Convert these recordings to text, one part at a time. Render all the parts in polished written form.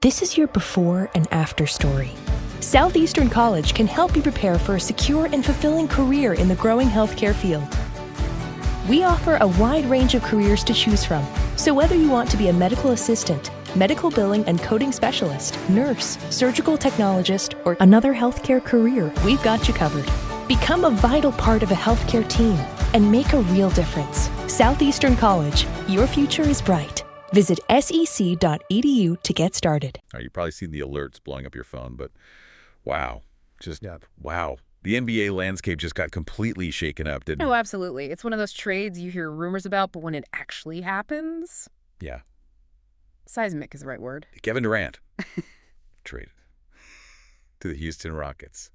This is your before and after story. Southeastern College can help you prepare for a secure and fulfilling career in the growing healthcare field. We offer a wide range of careers to choose from. So whether you want to be a medical assistant, medical billing and coding specialist, nurse, surgical technologist, or another healthcare career, we've got you covered. Become a vital part of a healthcare team and make a real difference. Southeastern College, your future is bright. Visit sec.edu to get started. You've probably seen the alerts blowing up your phone, but wow. Wow. The NBA landscape just got completely shaken up, didn't it? Oh, absolutely. It's one of those trades you hear rumors about, but when it actually happens... Yeah. Seismic is the right word. Kevin Durant traded to the Houston Rockets.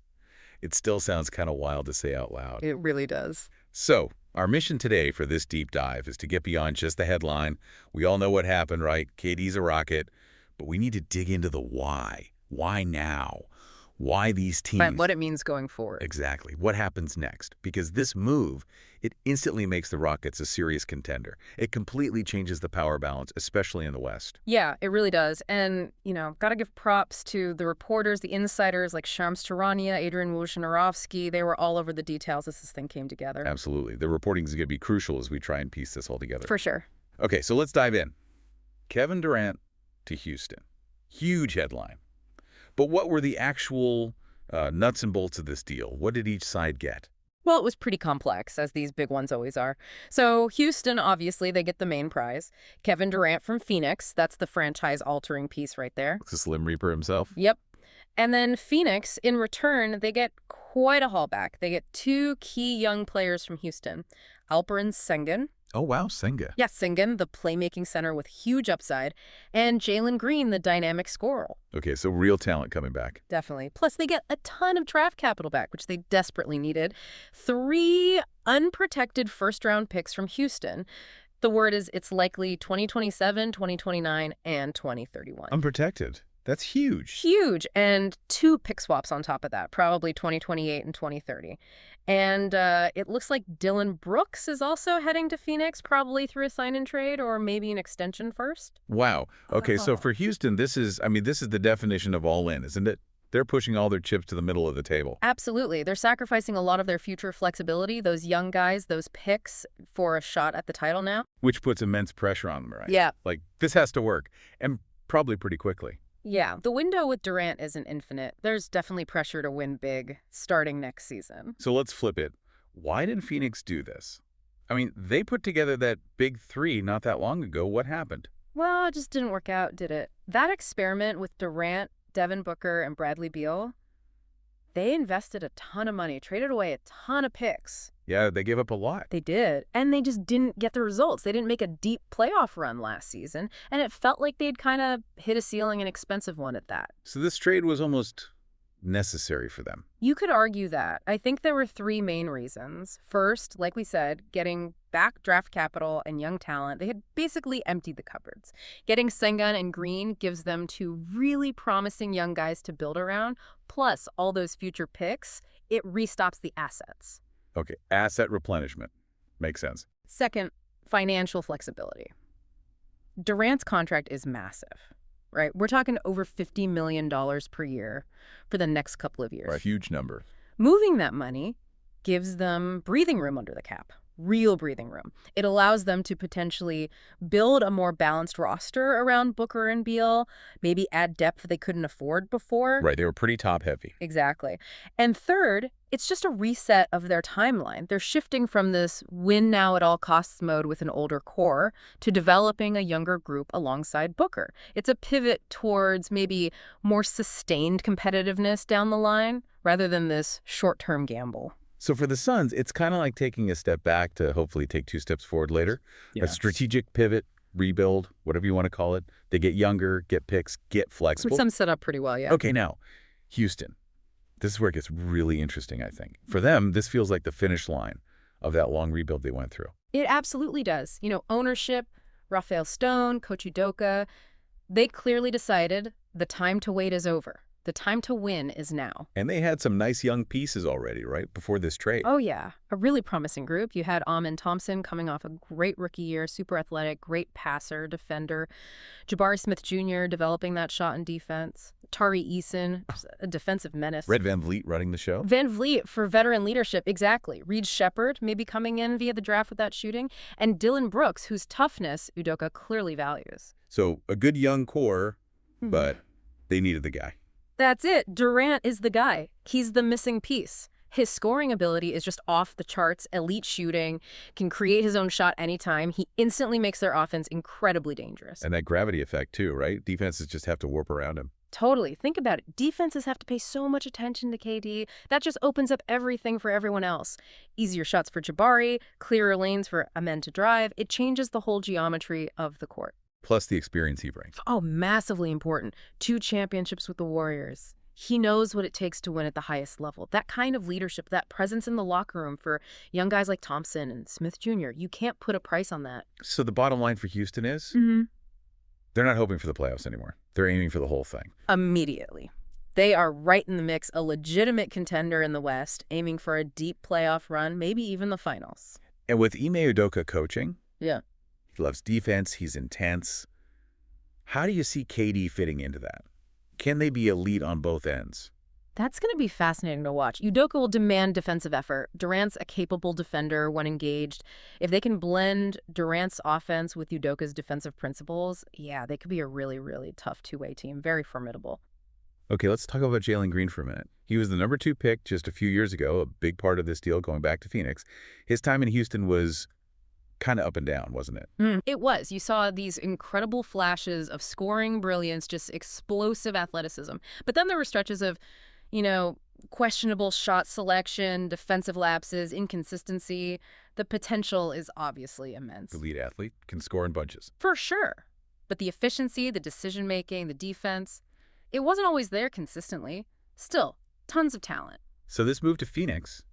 It still sounds kind of wild to say out loud. It really does. So, our mission today for this deep dive is to get beyond just the headline. We all know what happened, right? KD's a Rocket. But we need to dig into the why. Why now? Why these teams? But what it means going forward. Exactly. What happens next? Because this move, it instantly makes the Rockets a serious contender. It completely changes the power balance, especially in the West. Yeah, it really does. And, gotta give props to the reporters, the insiders like Shams Charania, Adrian Wojnarowski. They were all over the details as this thing came together. Absolutely. The reporting is going to be crucial as we try and piece this all together. For sure. Okay, so let's dive in. Kevin Durant to Houston. Huge headline. But what were the actual nuts and bolts of this deal? What did each side get? Well, it was pretty complex, as these big ones always are. So Houston, obviously, they get the main prize. Kevin Durant from Phoenix, that's the franchise-altering piece right there. The Slim Reaper himself? Yep. And then Phoenix, in return, they get quite a haul back. They get two key young players from Houston, Alperen Sengun. Oh, wow, Senga. Yeah, Sengun, the playmaking center with huge upside, and Jalen Green, the dynamic scorer. Okay, so real talent coming back. Definitely. Plus, they get a ton of draft capital back, which they desperately needed. 3 unprotected first-round picks from Houston. The word is it's likely 2027, 2029, and 2031. Unprotected. That's huge. Huge. And 2 pick swaps on top of that, probably 2028 and 2030. And it looks like Dylan Brooks is also heading to Phoenix, probably through a sign-and trade or maybe an extension first. Wow. Okay, so for Houston, this is the definition of all in, isn't it? They're pushing all their chips to the middle of the table. Absolutely. They're sacrificing a lot of their future flexibility, those young guys, those picks, for a shot at the title now. Which puts immense pressure on them, right? Yeah. Like, this has to work, and probably pretty quickly. Yeah, the window with Durant isn't infinite. There's definitely pressure to win big starting next season. So let's flip it. Why did Phoenix do this? They put together that big 3 not that long ago. What happened? Well, it just didn't work out, did it? That experiment with Durant, Devin Booker, and Bradley Beal, they invested a ton of money, traded away a ton of picks. Yeah, they gave up a lot. They did. And they just didn't get the results. They didn't make a deep playoff run last season. And it felt like they'd kind of hit a ceiling, an expensive one at that. So this trade was almost necessary for them. You could argue that. I think there were 3 main reasons. First, like we said, getting back draft capital and young talent. They had basically emptied the cupboards. Getting Sengun and Green gives them 2 really promising young guys to build around. Plus, all those future picks, it restocks the assets. Okay, asset replenishment. Makes sense. Second, financial flexibility. Durant's contract is massive, right? We're talking over $50 million per year for the next couple of years. A huge number. Moving that money gives them breathing room under the cap. Real breathing room. It allows them to potentially build a more balanced roster around Booker and Beal, maybe add depth they couldn't afford before. Right, they were pretty top-heavy. Exactly. And third, it's just a reset of their timeline. They're shifting from this win-now-at-all-costs mode with an older core to developing a younger group alongside Booker. It's a pivot towards maybe more sustained competitiveness down the line rather than this short-term gamble. So for the Suns, it's kind of like taking a step back to hopefully take 2 steps forward later. Yes. A strategic pivot, rebuild, whatever you want to call it. They get younger, get picks, get flexible. Which sums it up pretty well, yeah. Okay, now, Houston. This is where it gets really interesting, I think. For them, this feels like the finish line of that long rebuild they went through. It absolutely does. Ownership, Rafael Stone, Coach Udoka, they clearly decided the time to wait is over. The time to win is now. And they had some nice young pieces already, right, before this trade. Oh, yeah. A really promising group. You had Amin Thompson coming off a great rookie year, super athletic, great passer, defender. Jabari Smith Jr. developing that shot and defense. Tari Eason, a defensive menace. Red Van Vliet running the show. Van Vliet for veteran leadership, exactly. Reed Shepard maybe coming in via the draft with that shooting. And Dylan Brooks, whose toughness Udoka clearly values. So a good young core, but they needed the guy. That's it. Durant is the guy. He's the missing piece. His scoring ability is just off the charts, elite shooting, can create his own shot anytime. He instantly makes their offense incredibly dangerous. And that gravity effect, too, right? Defenses just have to warp around him. Totally. Think about it. Defenses have to pay so much attention to KD. That just opens up everything for everyone else. Easier shots for Jabari, clearer lanes for Amen to drive. It changes the whole geometry of the court. Plus the experience he brings. Oh, massively important. 2 championships with the Warriors. He knows what it takes to win at the highest level. That kind of leadership, that presence in the locker room for young guys like Thompson and Smith Jr., you can't put a price on that. So the bottom line for Houston is they're not hoping for the playoffs anymore. They're aiming for the whole thing. Immediately. They are right in the mix, a legitimate contender in the West, aiming for a deep playoff run, maybe even the finals. And with Ime Udoka coaching, Yeah. he loves defense, he's intense. How do you see KD fitting into that? Can they be elite on both ends? That's going to be fascinating to watch. Udoka will demand defensive effort. Durant's a capable defender when engaged. If they can blend Durant's offense with Udoka's defensive principles, yeah, they could be a really, really tough two-way team. Very formidable. Okay, let's talk about Jalen Green for a minute. He was the number 2 pick just a few years ago, a big part of this deal going back to Phoenix. His time in Houston was kind of up and down, wasn't it? It was. You saw these incredible flashes of scoring brilliance, just explosive athleticism. But then there were stretches of, questionable shot selection, defensive lapses, inconsistency. The potential is obviously immense. The lead athlete can score in bunches. For sure. But the efficiency, the decision-making, the defense, it wasn't always there consistently. Still, tons of talent. So this move to Phoenix,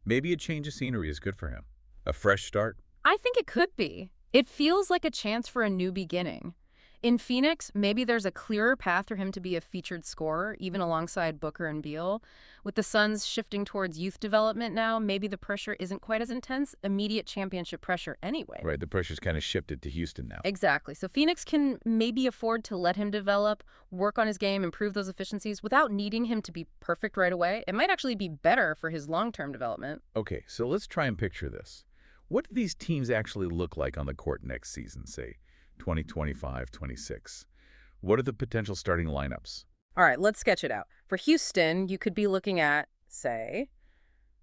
maybe a change of scenery is good for him. A fresh start. I think it could be. It feels like a chance for a new beginning. In Phoenix, maybe there's a clearer path for him to be a featured scorer, even alongside Booker and Beal. With the Suns shifting towards youth development now, maybe the pressure isn't quite as intense. Immediate championship pressure anyway. Right, the pressure's kind of shifted to Houston now. Exactly. So Phoenix can maybe afford to let him develop, work on his game, improve those efficiencies without needing him to be perfect right away. It might actually be better for his long-term development. Okay, so let's try and picture this. What do these teams actually look like on the court next season, say 2025, 26? What are the potential starting lineups? All right, let's sketch it out. For Houston, you could be looking at, say,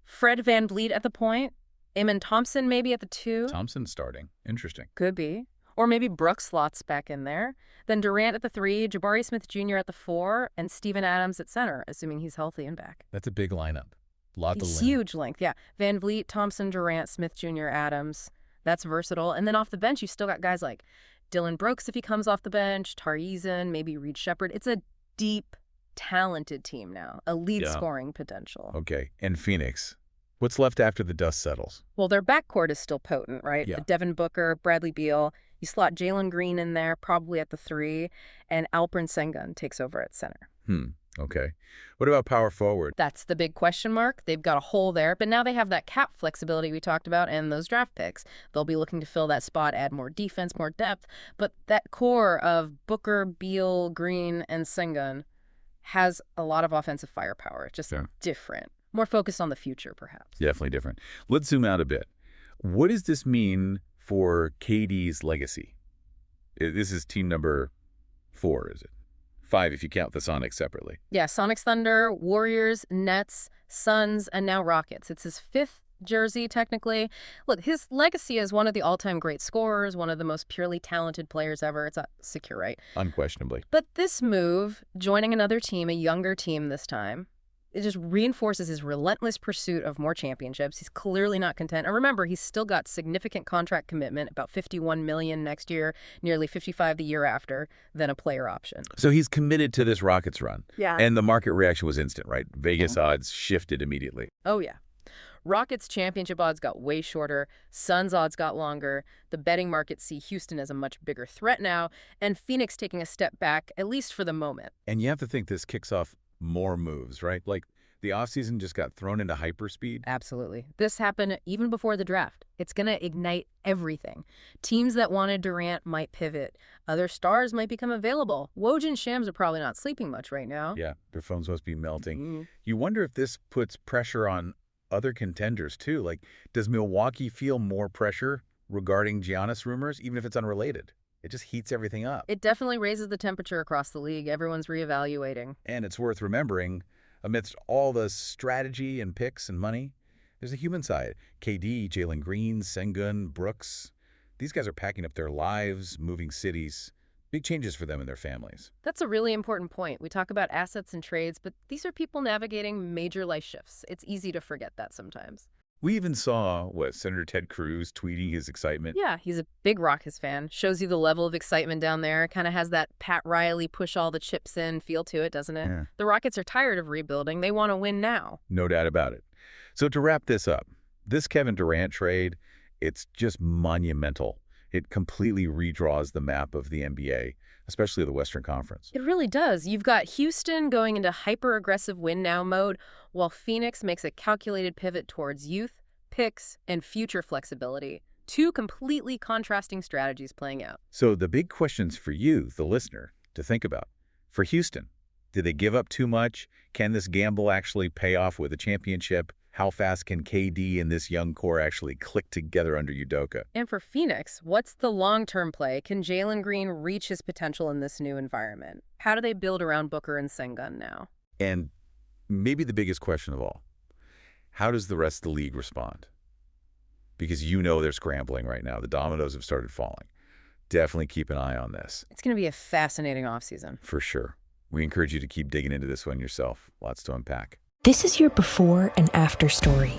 Fred Van Vliet at the point, Amen Thompson maybe at the 2. Thompson starting. Interesting. Could be. Or maybe Brooks slots back in there. Then Durant at the 3, Jabari Smith Jr. at the 4, and Steven Adams at center, assuming he's healthy and back. That's a big lineup. Lot of length. Huge length, yeah. Van Vliet, Thompson, Durant, Smith Jr., Adams. That's versatile. And then off the bench, you still got guys like Dylan Brooks if he comes off the bench, Tari Eason, maybe Reed Shepard. It's a deep, talented team now. Elite scoring potential. Okay, and Phoenix. What's left after the dust settles? Well, their backcourt is still potent, right? Yeah. Devin Booker, Bradley Beal. You slot Jalen Green in there, probably at the 3, and Alperen Sengun takes over at center. Okay. What about power forward? That's the big question mark. They've got a hole there, but now they have that cap flexibility we talked about and those draft picks. They'll be looking to fill that spot, add more defense, more depth. But that core of Booker, Beal, Green, and Sengun has a lot of offensive firepower. It's just different. More focused on the future, perhaps. Definitely different. Let's zoom out a bit. What does this mean for KD's legacy? This is team number 4, is it? 5 if you count the Sonics separately. Yeah, Sonics, Thunder, Warriors, Nets, Suns, and now Rockets. It's his 5th jersey, technically. Look, his legacy is one of the all-time great scorers, one of the most purely talented players ever. It's secure, right? Unquestionably. But this move, joining another team, a younger team this time, it just reinforces his relentless pursuit of more championships. He's clearly not content. And remember, he's still got significant contract commitment, about $51 million next year, nearly $55 the year after, then a player option. So he's committed to this Rockets run. Yeah. And the market reaction was instant, right? Vegas odds shifted immediately. Oh, yeah. Rockets championship odds got way shorter. Suns odds got longer. The betting markets see Houston as a much bigger threat now, and Phoenix taking a step back, at least for the moment. And you have to think this kicks off more moves, right? Like the offseason just got thrown into hyperspeed. Absolutely. This happened even before the draft. It's going to ignite everything. Teams that wanted Durant might pivot. Other stars might become available. Woj and Shams are probably not sleeping much right now. Yeah, their phones must be melting. You wonder if this puts pressure on other contenders too. Like, does Milwaukee feel more pressure regarding Giannis rumors, even if it's unrelated? It just heats everything up. It definitely raises the temperature across the league. Everyone's reevaluating. And it's worth remembering, amidst all the strategy and picks and money, there's a human side. KD, Jalen Green, Sengun, Brooks. These guys are packing up their lives, moving cities. Big changes for them and their families. That's a really important point. We talk about assets and trades, but these are people navigating major life shifts. It's easy to forget that sometimes. We even saw, Senator Ted Cruz tweeting his excitement. Yeah, he's a big Rockets fan. Shows you the level of excitement down there. Kind of has that Pat Riley push all the chips in feel to it, doesn't it? Yeah. The Rockets are tired of rebuilding. They want to win now. No doubt about it. So to wrap this up, this Kevin Durant trade, it's just monumental. It completely redraws the map of the NBA, especially the Western Conference. It really does. You've got Houston going into hyper-aggressive win-now mode, while Phoenix makes a calculated pivot towards youth, picks, and future flexibility. Two completely contrasting strategies playing out. So the big questions for you, the listener, to think about. For Houston, did they give up too much? Can this gamble actually pay off with a championship? How fast can KD and this young core actually click together under Udoka? And for Phoenix, what's the long-term play? Can Jalen Green reach his potential in this new environment? How do they build around Booker and Sengun now? And maybe the biggest question of all, how does the rest of the league respond? Because you know they're scrambling right now. The dominoes have started falling. Definitely keep an eye on this. It's going to be a fascinating offseason. For sure. We encourage you to keep digging into this one yourself. Lots to unpack. This is your before and after story.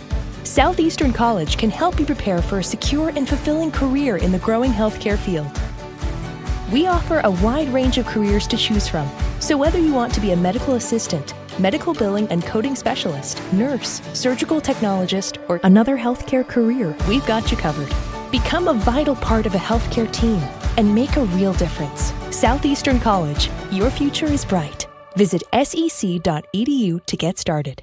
Southeastern College can help you prepare for a secure and fulfilling career in the growing healthcare field. We offer a wide range of careers to choose from. So whether you want to be a medical assistant, medical billing and coding specialist, nurse, surgical technologist, or another healthcare career, we've got you covered. Become a vital part of a healthcare team and make a real difference. Southeastern College, your future is bright. Visit sec.edu to get started.